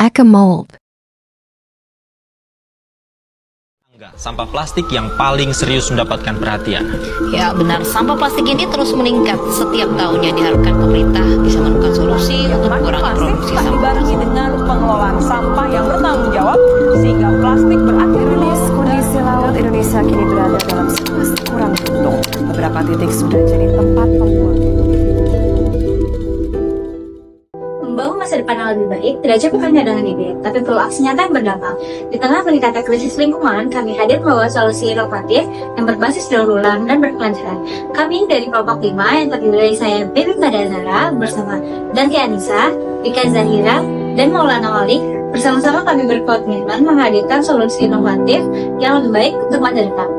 Ecomold. Sampah plastik yang paling serius mendapatkan perhatian. Ya benar, sampah plastik ini terus meningkat setiap tahunnya. Diharapkan pemerintah bisa menemukan solusi untuk mengurangi produksi tak sampah. dibarengi dengan pengelolaan sampah yang bertanggung jawab sehingga plastik berakhir rilis. Kondisi laut Indonesia kini berada dalam situasi kurang beruntung. Beberapa titik sudah jadi tempat pembuangan. Membangun masa depan yang lebih baik tidak cukup hanya dengan ide, tapi perlu aksi nyata yang berdampak. Di tengah meningkatnya krisis lingkungan, kami hadir membawa solusi inovatif yang berbasis daur ulang dan berkelanjutan. Kami dari kelompok 5 yang terdiri dari saya, Baby Kadazara, bersama Danti Anissa, Ika Zahira, dan Maulana Malik. Bersama-sama kami berkomitmen menghadirkan solusi inovatif yang lebih baik untuk masa depan.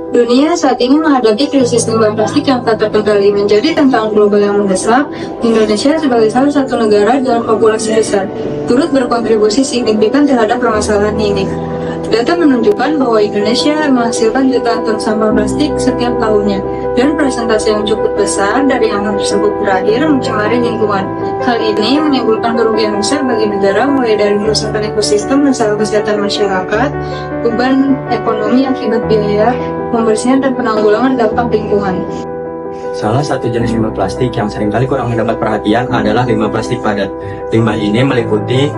Dunia saat ini menghadapi krisis limbah plastik yang tak terkendali menjadi tantangan global yang mendesak. Indonesia sebagai salah satu negara dengan populasi besar turut berkontribusi signifikan terhadap permasalahan ini. Data menunjukkan bahwa Indonesia menghasilkan jutaan ton sampah plastik setiap tahunnya, dan persentase yang cukup besar dari angka tersebut berakhir mencemari lingkungan. Hal ini menimbulkan kerugian besar bagi negara, mulai dari kerusakan ekosistem, masalah kesehatan masyarakat, beban ekonomi akibat biaya pembersihan dan penanggulangan dampak lingkungan. Salah satu jenis limbah plastik yang seringkali kurang mendapat perhatian adalah limbah plastik padat. Limbah ini meliputi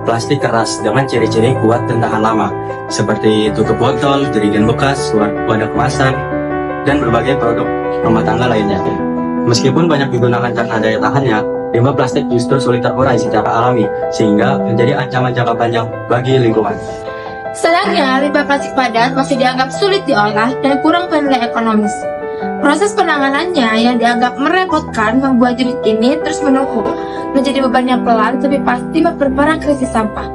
plastik keras dengan ciri-ciri kuat dan tahan lama, seperti tutup botol, jerigen bekas, wadah kemasan, dan berbagai produk rumah tangga lainnya. Meskipun banyak digunakan karena daya tahannya, limbah plastik justru sulit terurai secara alami, sehingga menjadi ancaman jangka panjang bagi lingkungan. Sayangnya, limbah plastik padat masih dianggap sulit diolah dan kurang bernilai ekonomis. Proses penanganannya yang dianggap merepotkan membuat unit ini terus menumpuk, menjadi beban yang pelan tapi pasti memperparah krisis sampah.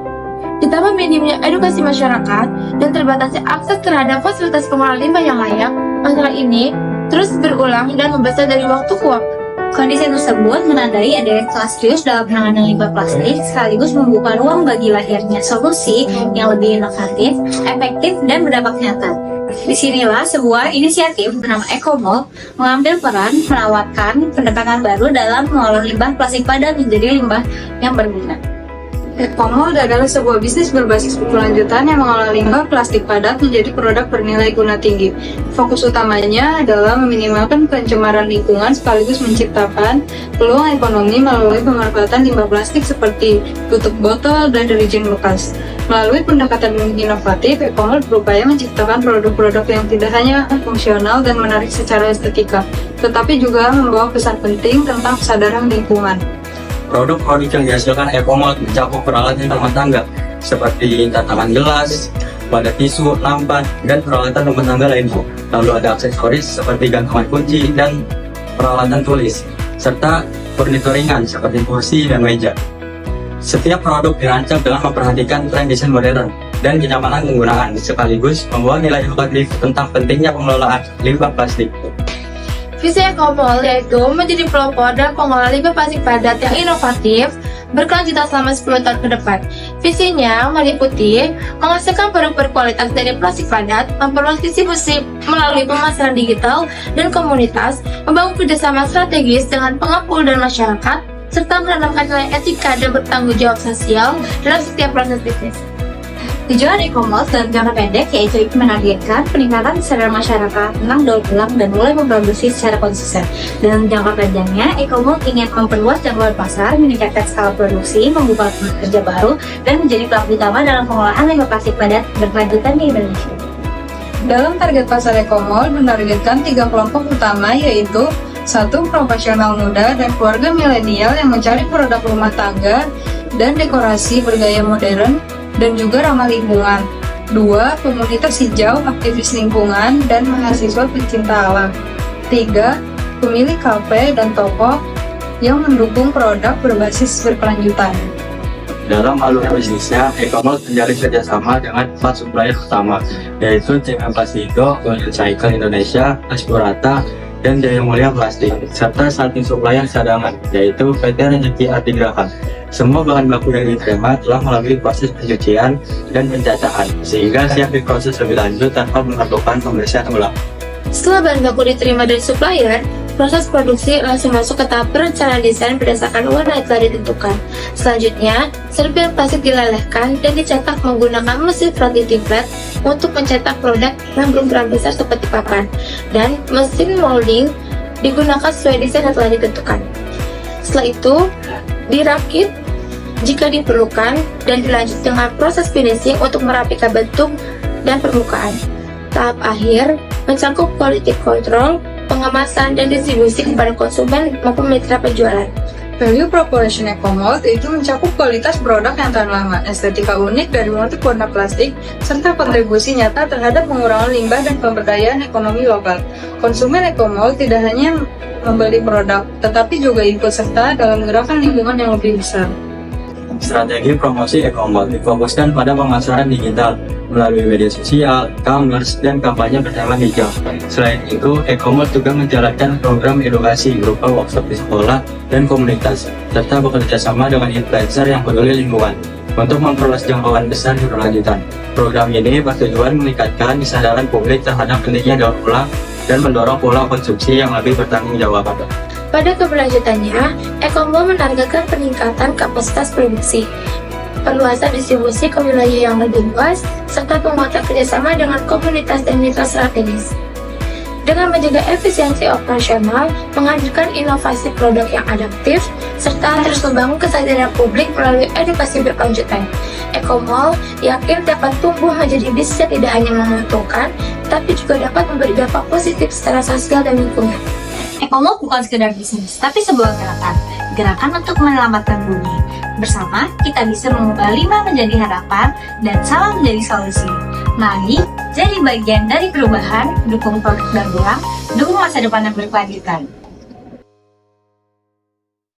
Ditambah minimnya edukasi masyarakat dan terbatasnya akses terhadap fasilitas pengolahan limbah yang layak, masalah ini terus berulang dan membesar dari waktu ke waktu. Kondisi tersebut menandai adanya kelas serius dalam penanganan limbah plastik, sekaligus membuka ruang bagi lahirnya solusi yang lebih inovatif, efektif, dan berdampak nyata. Disinilah sebuah inisiatif bernama Ecomold mengambil peran menawarkan pendekatan baru dalam mengolah limbah plastik padat menjadi limbah yang berguna. Ecomold adalah sebuah bisnis berbasis berkelanjutan yang mengolah limbah plastik padat menjadi produk bernilai guna tinggi. Fokus utamanya adalah meminimalkan pencemaran lingkungan sekaligus menciptakan peluang ekonomi melalui pemanfaatan limbah plastik seperti tutup botol dan jerigen bekas. Melalui pendekatan inovatif, Ecomold berupaya menciptakan produk-produk yang tidak hanya fungsional dan menarik secara estetika, tetapi juga membawa pesan penting tentang kesadaran lingkungan. Produk-produk yang dihasilkan Ecomold mencakup peralatan rumah tangga seperti tatakan gelas, wadah tisu, lampan, dan peralatan rumah tangga lainnya. Lalu ada aksesoris seperti gantungan kunci dan peralatan tulis, serta furnitur ringan seperti kursi dan meja. Setiap produk dirancang dengan memperhatikan tren desain modern dan kenyamanan penggunaan, sekaligus membawa nilai edukatif tentang pentingnya pengelolaan limbah plastik. Visi Ecomold yaitu menjadi pelopor dan pengolah limbah plastik padat yang inovatif, berkelanjutan selama 10 tahun ke depan. Visinya meliputi menghasilkan produk berkualitas dari plastik padat, memperluas distribusi melalui pemasaran digital dan komunitas, membangun kerjasama strategis dengan pengepul dan masyarakat, serta menanamkan nilai etika dan bertanggung jawab sosial dalam setiap proses bisnis. Tujuan Ecomold dalam jangka pendek yaitu menargetkan peningkatan kesadaran masyarakat tentang daur ulang dan mulai memproduksi secara konsisten. Dalam jangka panjangnya, Ecomold ingin memperluas jangkauan pasar, meningkatkan skala produksi, membuka lapangan kerja baru, dan menjadi pelaku utama dalam pengolahan limbah plastik padat berkelanjutan di Indonesia. Dalam target pasar Ecomold menargetkan 3 kelompok utama, yaitu 1. Profesional muda dan keluarga milenial yang mencari produk rumah tangga dan dekorasi bergaya modern dan juga ramah lingkungan. 2. Komunitas hijau, aktivis lingkungan, dan mahasiswa pencinta alam. 3. Pemilik kafe dan toko yang mendukung produk berbasis berkelanjutan. Dalam alur bisnisnya, Ecomold menjalin kerjasama dengan 4 supplier utama, yaitu CM Plastigo, Golden Cycle Indonesia, Aspurata, dan Jaya Mulia Plastik, serta satu supplier cadangan, yaitu PT Rezeki Artigraha. Semua bahan baku yang diterima telah melalui proses pencucian dan pencacahan, sehingga siap diproses lebih lanjut tanpa memerlukan pembersihan ulang. Setelah bahan baku diterima dari supplier, proses produksi langsung masuk ke tahap perencanaan desain berdasarkan warna yang telah ditentukan. Selanjutnya, serpihan plastik dilelehkan dan dicetak menggunakan mesin floating template untuk mencetak produk yang berukuran besar seperti papan, dan mesin molding digunakan sesuai desain yang telah ditentukan. Setelah itu, dirakit jika diperlukan dan dilanjut dengan proses finishing untuk merapikan bentuk dan permukaan. Tahap akhir mencakup quality control, pengemasan, dan distribusi kepada konsumen maupun mitra penjualan. Value proposition Ecomold itu mencakup kualitas produk yang tahan lama, estetika unik dari motif warna plastik, serta kontribusi nyata terhadap pengurangan limbah dan pemberdayaan ekonomi lokal. Konsumen Ecomold tidak hanya membeli produk, tetapi juga ikut serta dalam gerakan lingkungan yang lebih besar. Strategi promosi Ecomold difokuskan pada pemasaran digital melalui media sosial, e-commerce, dan kampanye bertema hijau. Selain itu, Ecomold juga menjalankan program edukasi berupa workshop di sekolah dan komunitas, serta bekerja sama dengan influencer yang peduli lingkungan untuk memperluas jangkauan besar di berlanjutan. Program ini bertujuan meningkatkan kesadaran publik terhadap pentingnya daur ulang dan mendorong pola konsumsi yang lebih bertanggung jawab. Pada keberlanjutannya, Ecomold menargetkan peningkatan kapasitas produksi, perluasan distribusi ke wilayah yang lebih luas, serta penguatan kerjasama dengan komunitas dan mitra strategis. Dengan menjaga efisiensi operasional, menghadirkan inovasi produk yang adaptif, serta terus membangun kesadaran publik melalui edukasi berkelanjutan. Ecomold yakin dapat tumbuh menjadi bisnis yang tidak hanya menguntungkan, tapi juga dapat memberi dampak positif secara sosial dan lingkungan. Ecomold bukan sekedar bisnis, tapi sebuah gerakan untuk menyelamatkan bumi. Bersama, kita bisa mengubah limbah menjadi harapan dan salah menjadi solusi. Mari jadi bagian dari perubahan, dukung produk daur ulang, dukung masa depan yang berkelanjutan.